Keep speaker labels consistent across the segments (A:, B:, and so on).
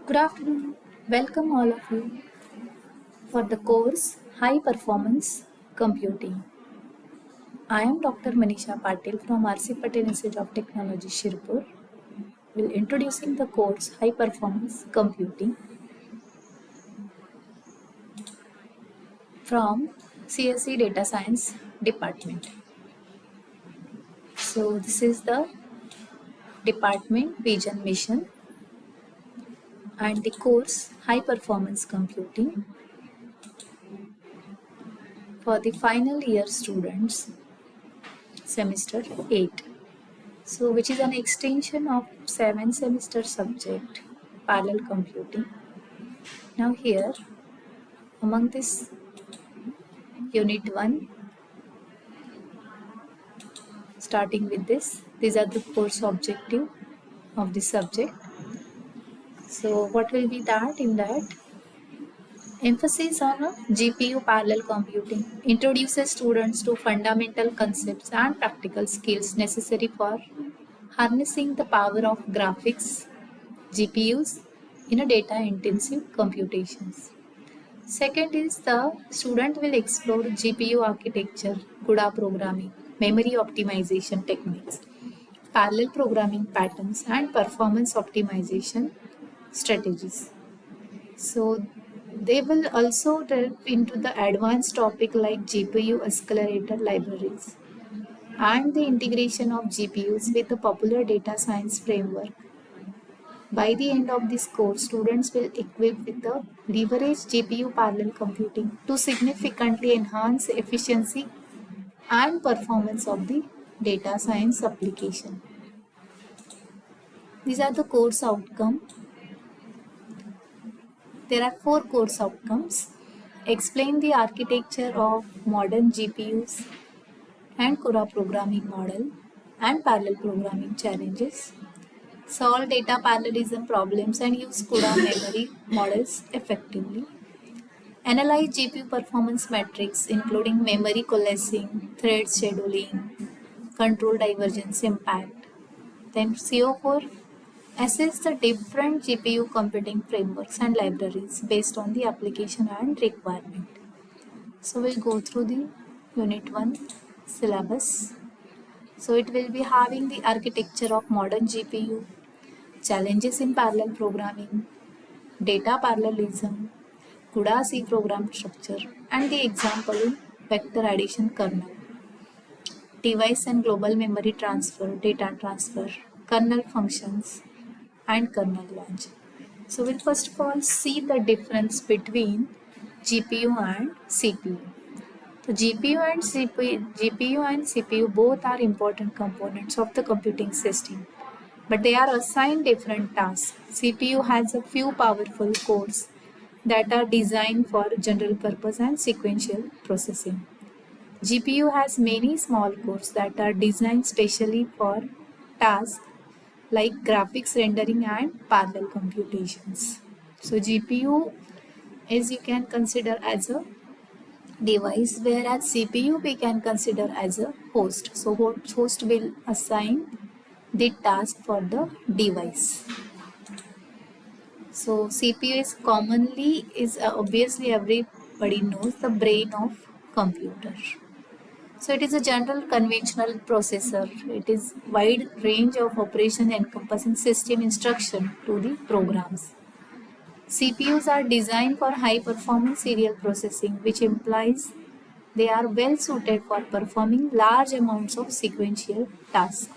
A: Good afternoon. Welcome all of you for the course High Performance Computing. I am Dr. Manisha Patil from RC Patel Institute of Technology, Shirpur. Will introducing the course High Performance Computing from CSE Data Science Department. So this is the department vision mission and the course High Performance Computing for the final year students semester 8. So, which is an extension of 7 semester subject, parallel computing. Now here, among this unit 1, starting with this, these are the course objective of this subject. So, what will be that in that? Emphasis on a GPU parallel computing introduces students to fundamental concepts and practical skills necessary for harnessing the power of graphics, GPUs in a data intensive computations. Second is the student will explore GPU architecture, CUDA programming, memory optimization techniques, parallel programming patterns, and performance optimization strategies. So they will also delve into the advanced topic like GPU accelerator libraries and the integration of GPUs with the popular data science framework. By the end of this course, students will equip with the leverage GPU parallel computing to significantly enhance efficiency and performance of the data science application. These are the course outcome. There are 4 course outcomes. Explain the architecture of modern GPUs and CUDA programming model and parallel programming challenges. Solve data parallelism problems and use CUDA memory models effectively. Analyze GPU performance metrics including memory coalescing, thread scheduling, control divergence impact. Then CO4, assess the different GPU computing frameworks and libraries based on the application and requirement. So we'll go through the unit 1 syllabus. So it will be having the architecture of modern GPU, challenges in parallel programming, data parallelism, CUDA C program structure, and the example in vector addition kernel, device and global memory transfer, data transfer, kernel functions, and kernel launch. So we'll first of all see the difference between GPU and CPU. So GPU and CPU both are important components of the computing system, but they are assigned different tasks. CPU has a few powerful cores that are designed for general purpose and sequential processing. GPU has many small cores that are designed specially for tasks like graphics rendering and parallel computations. So GPU is you can consider as a device, whereas CPU we can consider as a host. So host will assign the task for the device. So CPU is commonly obviously everybody knows the brain of computer. So it is a general conventional processor. It is wide range of operation encompassing system instruction to the programs. CPUs are designed for high performance serial processing, which implies they are well suited for performing large amounts of sequential tasks.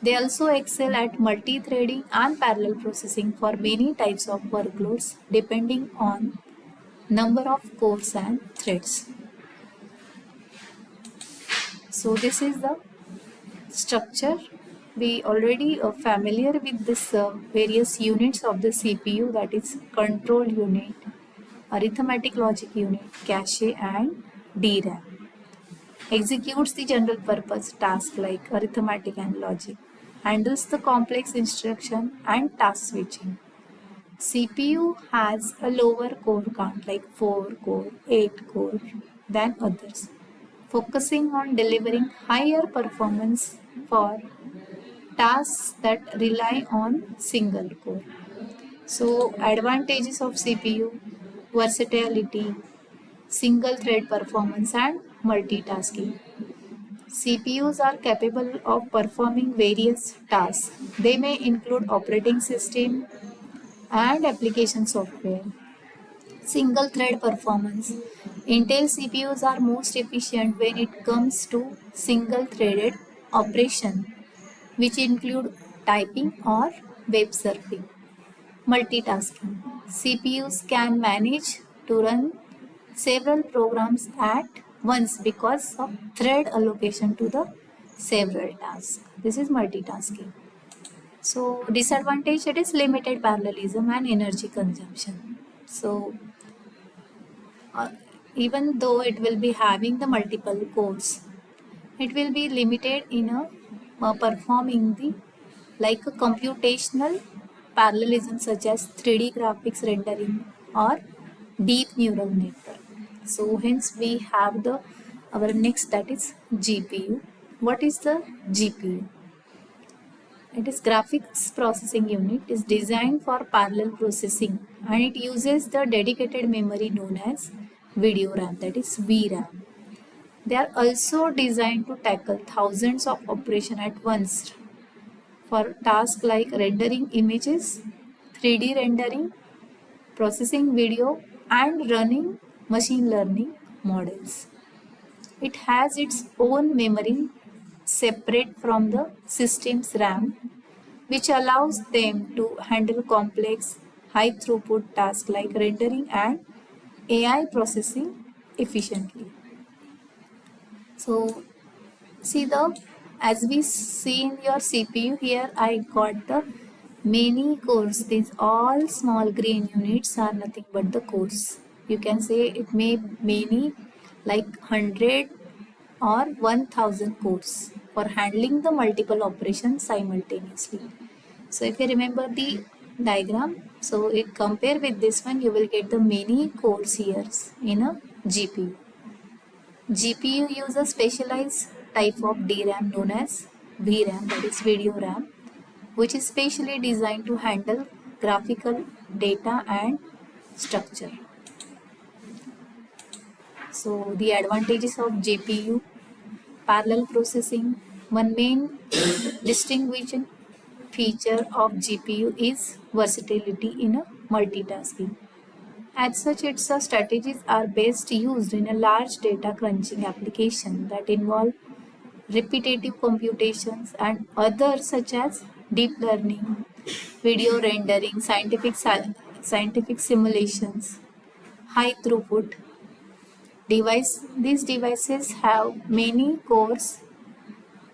A: They also excel at multi-threading and parallel processing for many types of workloads depending on number of cores and threads. So this is the structure. We already are familiar with this various units of the CPU, that is control unit, arithmetic logic unit, cache and DRAM. Executes the general purpose task like arithmetic and logic, handles the complex instruction and task switching. CPU has a lower core count like 4 core, 8 core than others, focusing on delivering higher performance for tasks that rely on single core. So advantages of CPU: versatility, single thread performance and multitasking. CPUs are capable of performing various tasks. They may include operating system and application software. Single thread performance. Intel CPUs are most efficient when it comes to single threaded operation, which include typing or web surfing. Multitasking. CPUs can manage to run several programs at once because of thread allocation to the several tasks. This is multitasking. So disadvantage, it is limited parallelism and energy consumption. So uh, even though it will be having the multiple cores, it will be limited in a performing the like a computational parallelism such as 3D graphics rendering or deep neural network. So hence we have the our next, that is GPU. What is the GPU? It is graphics processing unit, is designed for parallel processing and it uses the dedicated memory known as video RAM, that is VRAM. They are also designed to tackle thousands of operations at once for tasks like rendering images, 3D rendering, processing video, and running machine learning models. It has its own memory separate from the system's RAM, which allows them to handle complex, high throughput tasks like rendering and AI processing efficiently. So see the, as we see in your CPU here, I got the many cores. These all small green units are nothing but the cores. You can say it may many like 100 or 1000 cores for handling the multiple operations simultaneously. So if you remember the diagram, so it compare with this one, you will get the many cores here in a GPU. GPU uses a specialized type of DRAM known as VRAM, that is video RAM, which is specially designed to handle graphical data and structure. So the advantages of GPU: parallel processing. One main distinguishing feature of GPU is versatility in a multitasking. As such, its strategies are best used in a large data crunching application that involve repetitive computations and others such as deep learning, video rendering, scientific simulations, high throughput device. These devices have many cores.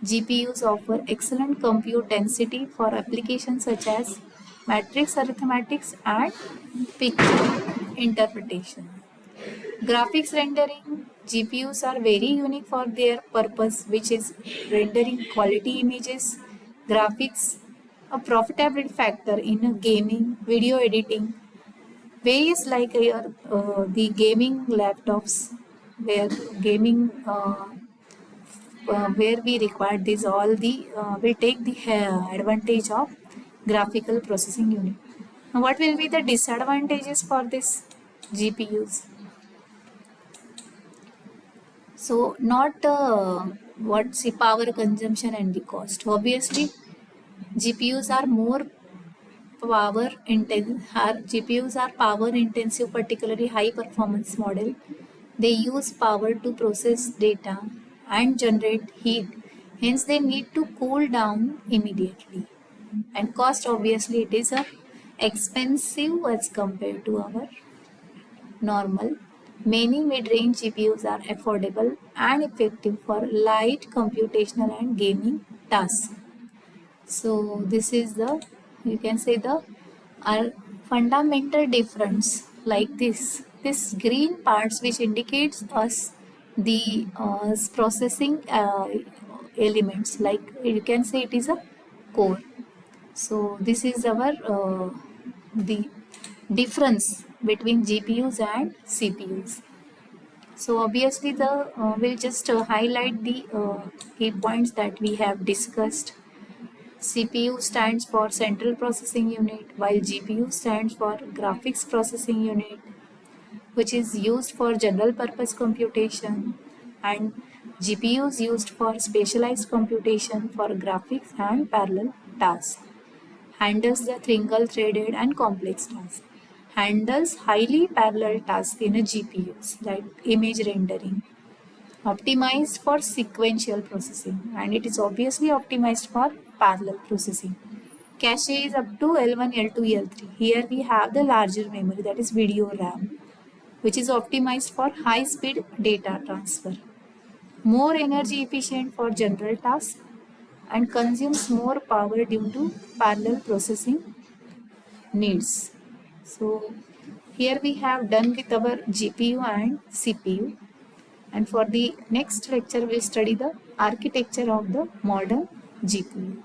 A: GPUs offer excellent compute density for applications such as matrix arithmetics and picture interpretation. Graphics rendering. GPUs are very unique for their purpose, which is rendering quality images. Graphics, a profitability factor in gaming, video editing, various like the gaming laptops, where gaming where we require this all the we take the advantage of graphical processing unit. Now, what will be the disadvantages for this GPUs? So not what's the power consumption and the cost. Obviously, GPUs are more power intensive. GPUs are power intensive, particularly high performance model. They use power to process data and generate heat. Hence, they need to cool down immediately. And cost, obviously, it is a expensive as compared to our normal. Many mid-range GPUs are affordable and effective for light computational and gaming tasks. So this is the, you can say the fundamental difference like this. This green parts which indicates us the processing elements, like you can say it is a core. So this is our the difference between GPUs and CPUs. So obviously the we'll just highlight the key points that we have discussed. CPU stands for Central Processing Unit, while GPU stands for Graphics Processing Unit, which is used for general purpose computation, and GPU is used for specialized computation for graphics and parallel tasks. Handles the single threaded and complex tasks. Handles highly parallel tasks in a GPUs like image rendering. Optimized for sequential processing, and it is obviously optimized for parallel processing. Cache is up to L1, L2, L3. Here we have the larger memory, that is video RAM, which is optimized for high speed data transfer. More energy efficient for general tasks and consumes more power due to parallel processing needs. So here we have done with our GPU and CPU. And for the next lecture, we'll study the architecture of the modern GPU.